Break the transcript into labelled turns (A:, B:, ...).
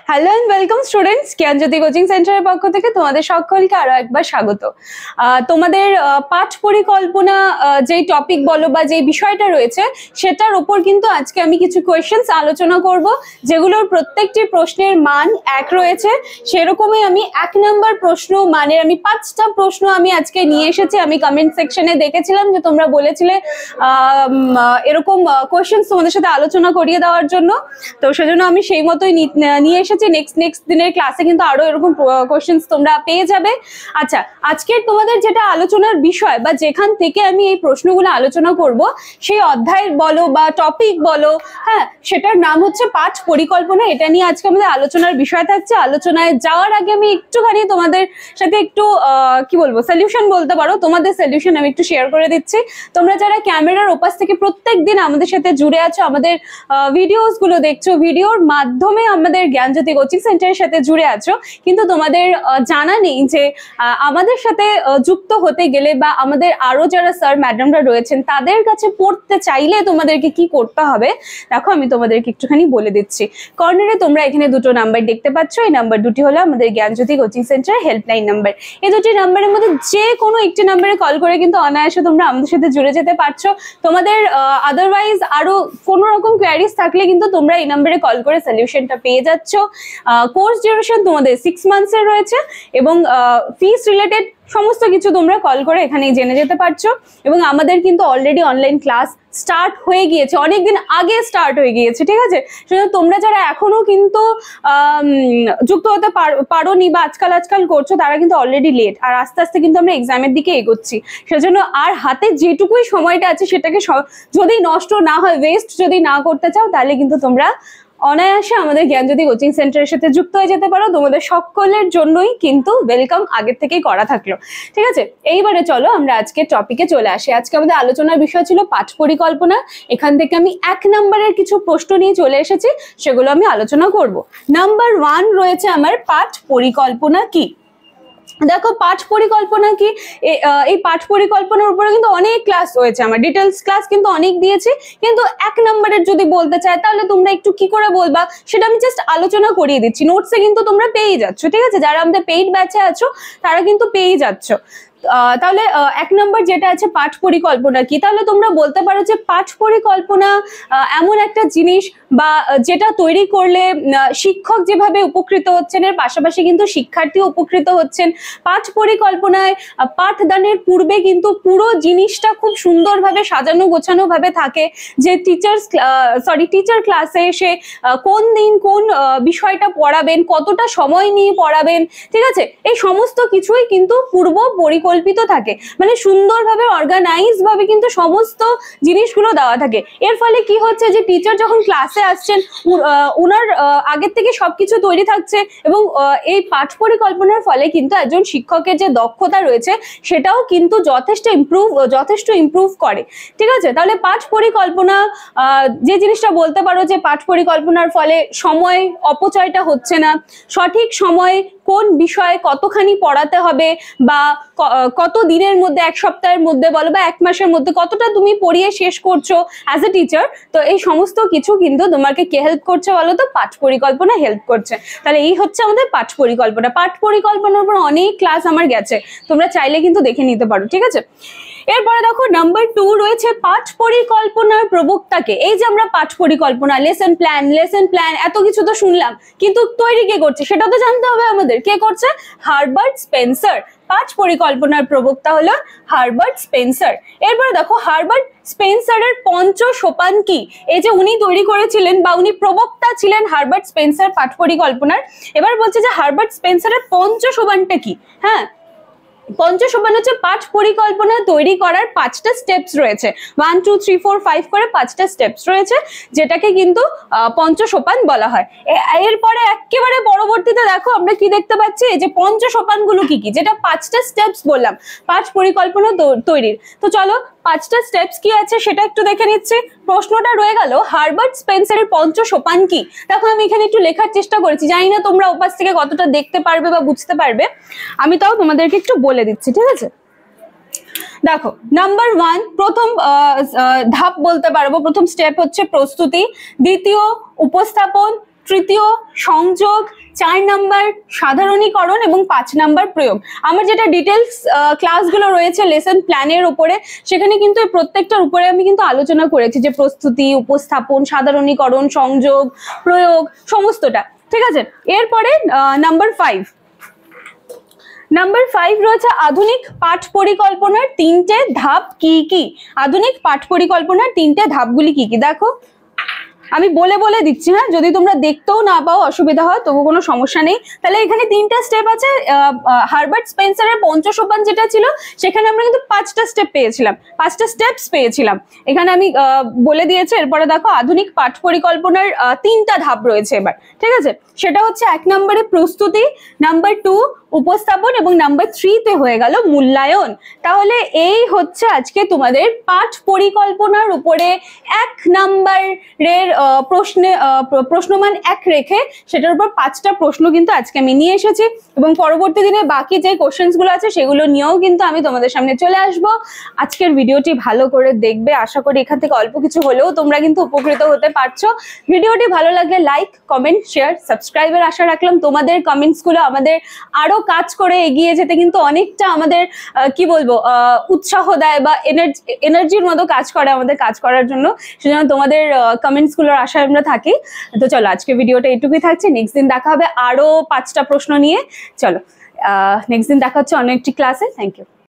A: Hello and welcome students, Gyanjyoti coaching সেন্টারের পক্ষ থেকে তোমাদের সকলকে আরো একবার স্বাগত। তোমাদের পাঠ পরিকল্পনা যেই টপিক বলো বা যেই বিষয়টা রয়েছে সেটার উপর কিন্তু আজকে আমি কিছু কোয়েশ্চেন্স আলোচনা করব, যেগুলোর প্রত্যেকটি প্রশ্নের মান এক রয়েছে। সেরকমই আমি 1 নম্বর প্রশ্ন মানের আমি 5টা প্রশ্ন আমি আজকে নিয়ে এসেছি। আমি কমেন্ট সেকশনে দেখেছিলাম যে তোমরা বলেছিলে এরকম কোয়েশ্চেন্স তোমাদের সাথে আলোচনা করিয়ে দেওয়ার জন্য, তো সেজন্য আমি সেই মতোই নিয়ে এসেছি। নেক্সট দিনের ক্লাসে কিন্তু আরো এরকম কোশ্চেন্স তোমরা পেয়ে যাবে। আচ্ছা, আজকের তোমাদের যেটা আলোচনার বিষয় বা যেখান থেকে আমি এই প্রশ্নগুলো আলোচনা করব, সেই অধ্যায় বলো বা টপিক বলো, হ্যাঁ, সেটার নাম হচ্ছে পাঠ পরিকল্পনা। এটা নিয়ে আজকে আমাদের আলোচনার বিষয় থাকছে। আলোচনায় যাওয়ার আগে আমি একটুখানি তোমাদের সাথে একটু কি বলবো, সলিউশন বলতে পারো, তোমাদের সলিউশন আমি একটু শেয়ার করে দিচ্ছি। তোমরা যারা ক্যামেরার ওপাশ থেকে প্রত্যেক দিন আমাদের সাথে জুড়ে আছো, আমাদের ভিডিওস গুলো দেখছো, ভিডিওর মাধ্যমে আমাদের জ্ঞানজ্যোতি কোচিং সেন্টারের সাথে জুড়ে আছো, কিন্তু তোমাদের জানা নেই যে আমাদের সাথে যুক্ত হতে গেলে বা আমাদের আরো যারা স্যার ম্যাডামরা রয়েছেন তাদের কাছে পড়তে চাইলে তোমাদেরকে কি করতে হবে, দেখো আমি তোমাদেরকে একটুখানি বলে দিচ্ছি। কর্নারে তোমরা এখানে দুটো নাম্বার দেখতে পাচ্ছ। এই নাম্বার দুটি হলো আমাদের জ্ঞানজ্যোতি কোচিং সেন্টারের হেল্পলাইন নাম্বার। এই দুটি নাম্বারের মধ্যে যে কোনো একটি নাম্বারে কল করে কিন্তু অনায়াসে তোমরা আমাদের সাথে জুড়ে যেতে পারছো। তোমাদের আদারওয়াইজ আরো কোনো রকম কোয়ারিজ থাকলে কিন্তু তোমরা এই নাম্বারে কল করে সলিউশনটা পেয়ে যাচ্ছ। কোর্স ডিউরেশন তোমাদের 6 মান্থসের রয়েছে এবং ফিস রিলেটেড সমস্ত কিছু তোমরা কল করে এখানেই জেনে যেতে পারছো। এবং আমাদের কিন্তু অলরেডি অনলাইন ক্লাস স্টার্ট হয়ে গিয়েছে, অনেকদিন আগে স্টার্ট হয়ে গিয়েছে, ঠিক আছে? সেজন্য তোমরা যারা এখনো কিন্তু যুক্ত হতে পারোনি বা আজকাল করছো, তারা কিন্তু অলরেডি লেট। আর আস্তে আস্তে কিন্তু আমরা এক্সামের দিকে এগোচ্ছি, সেজন্য আর হাতে যেটুকুই সময়টা আছে সেটাকে যদি নষ্ট না হয়, ওয়েস্ট যদি না করতে চাও, তাহলে কিন্তু তোমরা অনায়াসে আমাদের জ্ঞানজ্যোতি কোচিং সেন্টারের সাথে যুক্ত হয়ে যেতে পারো। তোমাদের সকলের জন্যই কিন্তু ওয়েলকাম আগের থেকেই করা থাকলো, ঠিক আছে? এইবারে চলো আমরা আজকে টপিকে চলে আসি। আজকে আমাদের আলোচনার বিষয় ছিল পাঠ পরিকল্পনা। এখান থেকে আমি 1 নম্বরের কিছু প্রশ্ন নিয়ে চলে এসেছি, সেগুলো আমি আলোচনা করব। নাম্বার 1 রয়েছে আমার, পাঠ পরিকল্পনা কি? দেখো, পাঠ পরিকল্পনা কি, এই পাঠ পরিকল্পনার উপরে কিন্তু অনেক ক্লাস রয়েছে, আমার ডিটেলস ক্লাস কিন্তু অনেক দিয়েছি। কিন্তু 1 নম্বরের যদি বলতে চাই তাহলে তোমরা একটু কি করে বলবা সেটা আমি জাস্ট আলোচনা করিয়ে দিচ্ছি। নোটসে কিন্তু তোমরা পেয়ে যাচ্ছ, ঠিক আছে? যারা আমাদের পেইড ব্যাচে আছো তারা কিন্তু পেয়ে যাচ্ছ। তাহলে 1 নম্বর যেটা আছে পাঠ পরিকল্পনা কি, তাহলে তোমরা বলতে পারো যে পাঠ পরিকল্পনা এমন একটা জিনিস বা যেটা তৈরি করলে শিক্ষক যেভাবে উপকৃত হচ্ছেন, এর পাশাপাশি কিন্তু শিক্ষার্থী উপকৃত হচ্ছেন। পাঠ পরিকল্পনায় পাঠদানের পূর্বে কিন্তু পুরো জিনিসটা খুব সুন্দরভাবে সাজানো গোছানো ভাবে থাকে, যে টিচার ক্লাসে এসে কোন দিন কোন বিষয়টা পড়াবেন, কতটা সময় নিয়ে পড়াবেন, ঠিক আছে? এই সমস্ত কিছুই কিন্তু পূর্ব পরিকল্পিত থাকে, মানে সুন্দরভাবে অর্গানাইজ ভাবে কিন্তু সমস্ত জিনিসগুলো দেওয়া থাকে। এর ফলে কি হচ্ছে, যে টিচার যখন ক্লাসে আসছেন ওনার আগের থেকে সবকিছু তৈরি থাকছে, এবং এই পাঠ পরিকল্পনার ফলে কিন্তু একজন শিক্ষকের যে দক্ষতা রয়েছে সেটাও কিন্তু যথেষ্ট ইমপ্রুভ করে, ঠিক আছে? তাহলে পাঠ পরিকল্পনা যে জিনিসটা বলতে পারো যে পাঠ পরিকল্পনার ফলে সময় অপচয়টা হচ্ছে না, সঠিক সময়ে কোন বিষয়ে কতখানি পড়াতে হবে বা কত দিনের মধ্যে, 1 সপ্তাহের মধ্যে বলো বা 1 মাসের মধ্যে কতটা তুমি পড়িয়ে শেষ করছো অ্যাজ এ টিচার, তো এই সমস্ত কিছু কিন্তু তোমাকে কে হেল্প করছে বলো তো? পাঠ পরিকল্পনা হেল্প করছে। তাহলে এই হচ্ছে আমাদের পাঠ পরিকল্পনা। পাঠ পরিকল্পনার উপর অনেক ক্লাস আমার গেছে, তোমরা চাইলে কিন্তু দেখে নিতে পারো, ঠিক আছে? এরপরে দেখো নাম্বার 2 রয়েছে পাঠ পরিকল্পনার প্রবক্তাকে। এই যে আমরা পাঠ পরিকল্পনা, লেসন প্ল্যান এত কিছু তো শুনলাম, কিন্তু তৈরি কে করছে সেটা তো জানতে হবে আমাদের। কে করছে? Herbert Spencer. পাঠ পরিকল্পনার প্রবক্তা হলো হারবার্ট স্পেন্সার। এরপরে দেখো হারবার্ট স্পেন্সারের পঞ্চসোপান কি? এই যে উনি তৈরি করেছিলেন বা উনি প্রবক্তা ছিলেন হারবার্ট স্পেন্সার পাঠ পরিকল্পনার। এবার বলছে যে হারবার্ট স্পেন্সারের পঞ্চসোপানটা কি? হ্যাঁ, পঞ্চসোপান হচ্ছে পাঠ পরিকল্পনা তৈরি করার 5টা স্টেপস রয়েছে। 1 2 3 4 5 করে 5টা স্টেপস রয়েছে, যেটাকে কিন্তু পঞ্চসোপান বলা হয়। এরপরে একেবারে পরবর্তীতে দেখো আমরা কি দেখতে পাচ্ছি, যে পঞ্চসোপান গুলো কি কি, যেটা 5টা স্টেপস বললাম পাঠ পরিকল্পনা তৈরির। তো চলো 5টা স্টেপস কি আছে সেটা একটু দেখে নিচ্ছি। প্রশ্নটা রয়ে গেল হারবার্ট স্পেন্সারের পঞ্চসোপান কি। দেখো আমি এখানে একটু লেখার চেষ্টা করেছি, জানি না তোমরা ওপাশ থেকে কতটা দেখতে পারবে বা বুঝতে পারবে, আমি তাও তোমাদেরকে একটু বলে দিচ্ছি, ঠিক আছে? দেখো নাম্বার 1, প্রথম ধাপ বলতে পারবো, প্রথম স্টেপ হচ্ছে প্রস্তুতি, দ্বিতীয় উপস্থাপন, তৃতীয় সংযোগ, 4 নাম্বার সাধারণীকরণ এবং 5 নাম্বার প্রয়োগ। আমার যেটা ডিটেলস ক্লাসগুলো রয়েছে লেসন প্ল্যানের উপরে, সেখানে কিন্তু এই প্রত্যেকটার উপরে আমি কিন্তু আলোচনা করেছি, যে প্রস্তুতি, উপস্থাপন, সাধারণীকরণ, সংযোগ, প্রয়োগ, সমস্তটা। ঠিক আছে, এরপরে নাম্বার 5 রয়েছে আধুনিক পাঠ পরিকল্পনার 3টে ধাপ কি কি। আধুনিক পাঠ পরিকল্পনার 3টে ধাপগুলি কি কি দেখো, আমি বলে বলে দিচ্ছি, হ্যাঁ, যদি তোমরা দেখতেও না পাও অসুবিধা হয় তবু কোনো সমস্যা নেই। তাহলে এখানে 3টা স্টেপ আছে। হারবার্ট স্পেন্সারের পঞ্চসোপান যেটা ছিল, সেখানে আমরা কিন্তু 5টা স্টেপ পেয়েছিলাম, 5টা স্টেপস পেয়েছিলাম। এখানে আমি বলে দিয়েছি। এরপরে দেখো আধুনিক পাঠ পরিকল্পনার 3টা ধাপ রয়েছে এবার। ঠিক আছে, সেটা হচ্ছে 1 নম্বরে প্রস্তুতি, নাম্বার 2 উপস্থাপন এবং নাম্বার 3তে হয়ে গেল মূল্যায়ন। তাহলে এই হচ্ছে আজকে তোমাদের পাঠ পরিকল্পনার উপরে 1 নম্বরের প্রশ্নমান 1 রেখে সেটার উপর 5টা প্রশ্ন কিন্তু আজকে আমি নিয়ে এসেছি, এবং পরবর্তী দিনে বাকি যে কোশ্চেন্স গুলো আছে সেগুলো নিয়েও কিন্তু আমি তোমাদের সামনে চলে আসব। আজকের ভিডিওটি ভালো করে দেখবে, আশা করি এখান থেকে অল্প কিছু হলেও তোমরা কিন্তু উপকৃত হতে পারছো। ভিডিওটি ভালো লাগলে লাইক, কমেন্ট, শেয়ার, সাবস্ক্রাইবের আশা রাখলাম। তোমাদের কমেন্টস গুলো আমাদের আরো কাজ করে এগিয়ে যেতে কিন্তু অনেকটা আমাদের কি বলবো উৎসাহ দেয় বা এনার্জির মতো কাজ করে আমাদের কাজ করার জন্য। সেজন্য তোমাদের কমেন্টস গুলোর আশায় আমরা থাকি। তো চলো, আজকে ভিডিওটা এটুকুই থাকছে। নেক্সট দিন দেখা হবে আরো 5টা প্রশ্ন নিয়ে। চলো, নেক্সট দিন দেখা হচ্ছে অন্য একটি ক্লাসে। Thank you.